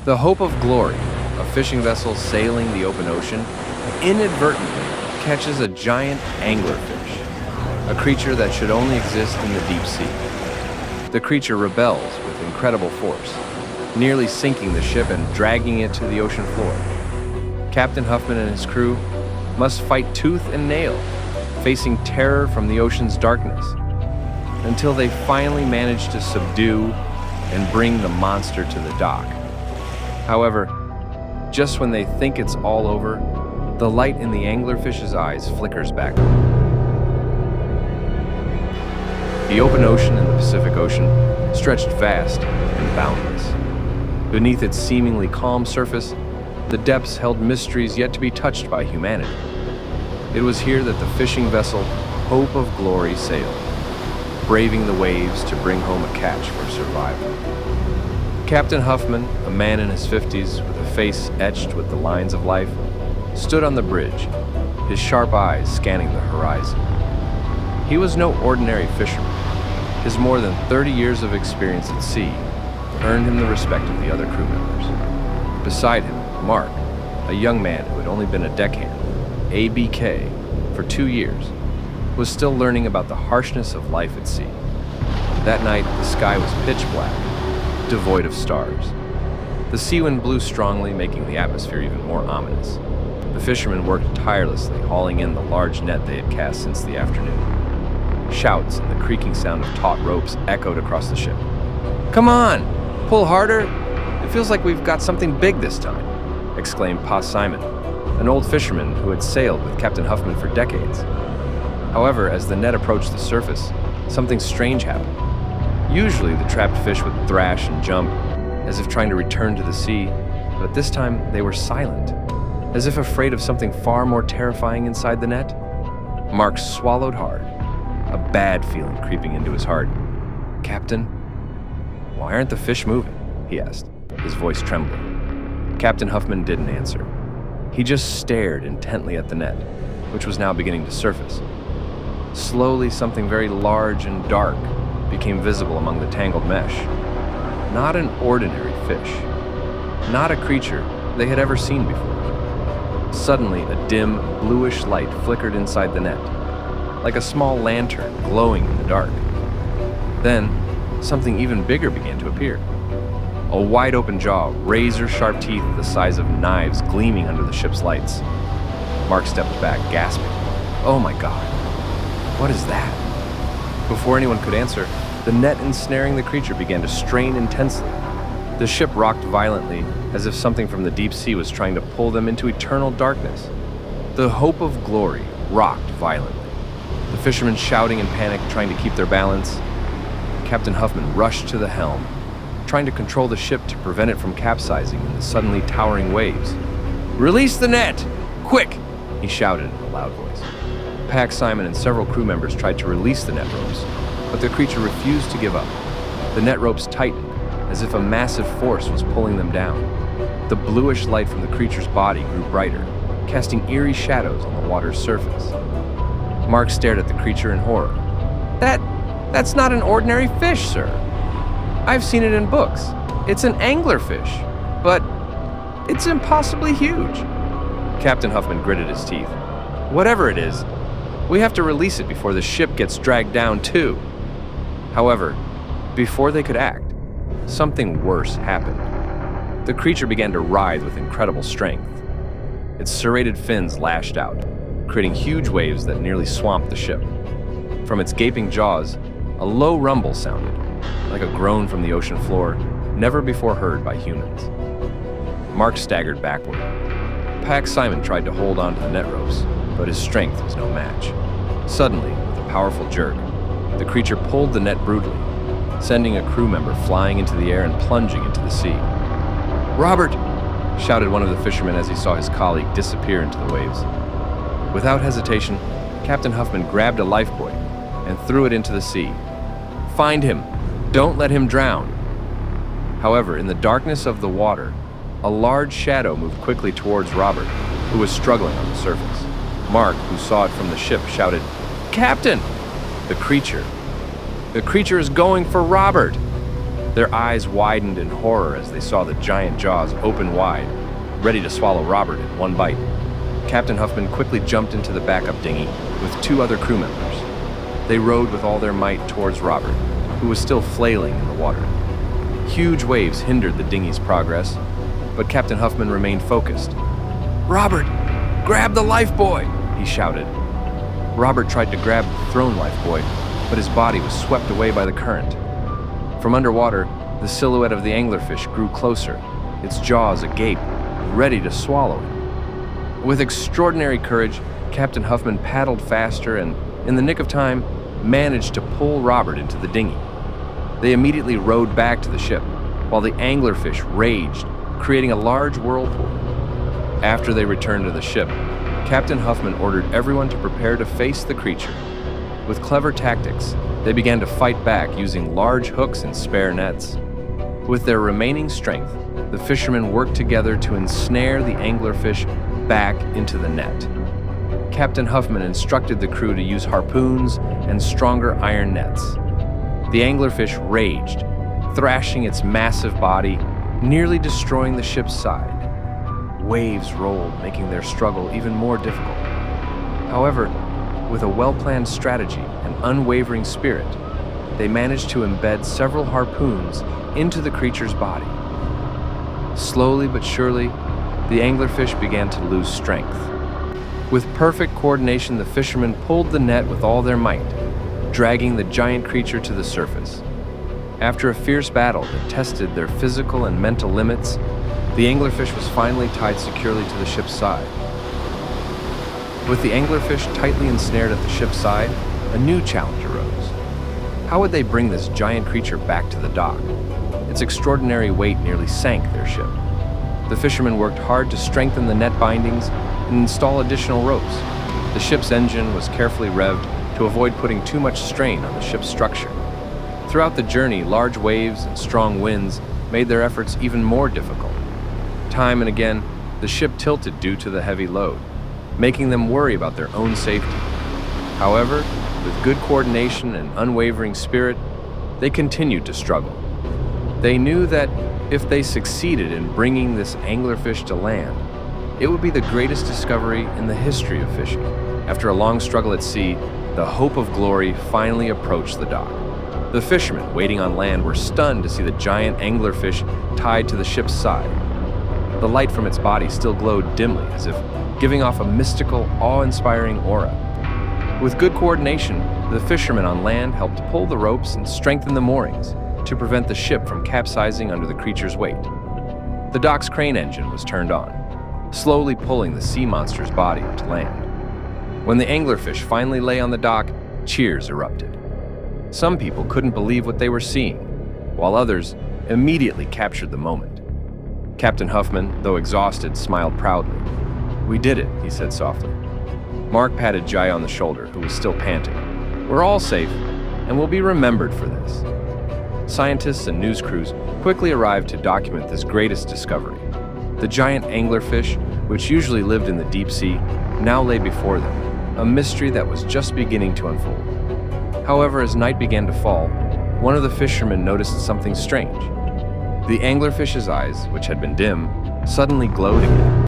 The Hope of Glory, a fishing vessel sailing the open ocean, inadvertently catches a giant anglerfish, a creature that should only exist in the deep sea. The creature rebels with incredible force, nearly sinking the ship and dragging it to the ocean floor. Kapten Huffman and his crew must fight tooth and nail, facing terror from the ocean's darkness, until they finally manage to subdue and bring the monster to the dock. However, just when they think it's all over, the light in the anglerfish's eyes flickers back. The open ocean in the Pacific Ocean stretched vast and boundless. Beneath its seemingly calm surface, the depths held mysteries yet to be touched by humanity. It was here that the fishing vessel Hope of Glory sailed, braving the waves to bring home a catch for survival. Kapten Huffman, a man in his 50s with a face etched with the lines of life, stood on the bridge, his sharp eyes scanning the horizon. He was no ordinary fisherman. His more than 30 years of experience at sea earned him the respect of the other crew members. Beside him, Mark, a young man who had only been a deckhand, ABK, for 2 years, was still learning about the harshness of life at sea. That night, the sky was pitch black, devoid of stars. The sea wind blew strongly, making the atmosphere even more ominous. The fishermen worked tirelessly, hauling in the large net they had cast since the afternoon. Shouts and the creaking sound of taut ropes echoed across the ship. "Come on! Pull harder! It feels like we've got something big this time," exclaimed Pa Simon, an old fisherman who had sailed with Kapten Huffman for decades. However, as the net approached the surface, something strange happened. Usually, the trapped fish would thrash and jump, as if trying to return to the sea, but this time they were silent, as if afraid of something far more terrifying inside the net. Mark swallowed hard, a bad feeling creeping into his heart. "Captain, why aren't the fish moving?" he asked, his voice trembling. Kapten Huffman didn't answer. He just stared intently at the net, which was now beginning to surface. Slowly, something very large and dark became visible among the tangled mesh. Not an ordinary fish. Not a creature they had ever seen before. Suddenly, a dim, bluish light flickered inside the net, like a small lantern glowing in the dark. Then, something even bigger began to appear. A wide-open jaw, razor-sharp teeth the size of knives gleaming under the ship's lights. Mark stepped back, gasping. "Oh my God, what is that?" Before anyone could answer, the net ensnaring the creature began to strain intensely. The ship rocked violently, as if something from the deep sea was trying to pull them into eternal darkness. The Hope of Glory rocked violently, the fishermen shouting in panic, trying to keep their balance. Kapten Huffman rushed to the helm, trying to control the ship to prevent it from capsizing in the suddenly towering waves. "Release the net! Quick!" he shouted in a loud voice. Pa Simon and several crew members tried to release the net ropes, but the creature refused to give up. The net ropes tightened, as if a massive force was pulling them down. The bluish light from the creature's body grew brighter, casting eerie shadows on the water's surface. Mark stared at the creature in horror. That's not an ordinary fish, sir. I've seen it in books. It's an anglerfish, but it's impossibly huge." Kapten Huffman gritted his teeth. "Whatever it is, we have to release it before the ship gets dragged down too." However, before they could act, something worse happened. The creature began to writhe with incredible strength. Its serrated fins lashed out, creating huge waves that nearly swamped the ship. From its gaping jaws, a low rumble sounded, like a groan from the ocean floor, never before heard by humans. Mark staggered backward. Pa Simon tried to hold on to the net ropes, but his strength was no match. Suddenly, with a powerful jerk, the creature pulled the net brutally, sending a crew member flying into the air and plunging into the sea. "Robert!" shouted one of the fishermen as he saw his colleague disappear into the waves. Without hesitation, Kapten Huffman grabbed a lifebuoy and threw it into the sea. "Find him! Don't let him drown!" However, in the darkness of the water, a large shadow moved quickly towards Robert, who was struggling on the surface. Mark, who saw it from the ship, shouted, "Captain!" The creature is going for Robert!" Their eyes widened in horror as they saw the giant jaws open wide, ready to swallow Robert in one bite. Kapten Huffman quickly jumped into the backup dinghy with 2 other crew members. They rowed with all their might towards Robert, who was still flailing in the water. Huge waves hindered the dinghy's progress, but Kapten Huffman remained focused. "Robert, grab the lifebuoy!" he shouted. Robert tried to grab the thrown lifebuoy, but his body was swept away by the current. From underwater, the silhouette of the anglerfish grew closer, its jaws agape, ready to swallow him. With extraordinary courage, Kapten Huffman paddled faster and, in the nick of time, managed to pull Robert into the dinghy. They immediately rowed back to the ship, while the anglerfish raged, creating a large whirlpool. After they returned to the ship, Kapten Huffman ordered everyone to prepare to face the creature. With clever tactics, they began to fight back using large hooks and spare nets. With their remaining strength, the fishermen worked together to ensnare the anglerfish back into the net. Kapten Huffman instructed the crew to use harpoons and stronger iron nets. The anglerfish raged, thrashing its massive body, nearly destroying the ship's side. Waves rolled, making their struggle even more difficult. However, with a well-planned strategy and unwavering spirit, they managed to embed several harpoons into the creature's body. Slowly but surely, the anglerfish began to lose strength. With perfect coordination, the fishermen pulled the net with all their might, dragging the giant creature to the surface. After a fierce battle that tested their physical and mental limits, the anglerfish was finally tied securely to the ship's side. With the anglerfish tightly ensnared at the ship's side, a new challenge arose. How would they bring this giant creature back to the dock? Its extraordinary weight nearly sank their ship. The fishermen worked hard to strengthen the net bindings and install additional ropes. The ship's engine was carefully revved to avoid putting too much strain on the ship's structure. Throughout the journey, large waves and strong winds made their efforts even more difficult. Time and again, the ship tilted due to the heavy load, making them worry about their own safety. However, with good coordination and unwavering spirit, they continued to struggle. They knew that if they succeeded in bringing this anglerfish to land, it would be the greatest discovery in the history of fishing. After a long struggle at sea, the hope of glory finally approached the dock. The fishermen waiting on land were stunned to see the giant anglerfish tied to the ship's side. The light from its body still glowed dimly, as if giving off a mystical, awe-inspiring aura. With good coordination, the fishermen on land helped pull the ropes and strengthen the moorings to prevent the ship from capsizing under the creature's weight. The dock's crane engine was turned on, slowly pulling the sea monster's body to land. When the anglerfish finally lay on the dock, cheers erupted. Some people couldn't believe what they were seeing, while others immediately captured the moment. Kapten Huffman, though exhausted, smiled proudly. "We did it," he said softly. Mark patted Jai on the shoulder, who was still panting. "We're all safe, and we'll be remembered for this." Scientists and news crews quickly arrived to document this greatest discovery. The giant anglerfish, which usually lived in the deep sea, now lay before them, a mystery that was just beginning to unfold. However, as night began to fall, one of the fishermen noticed something strange. The anglerfish's eyes, which had been dim, suddenly glowed again.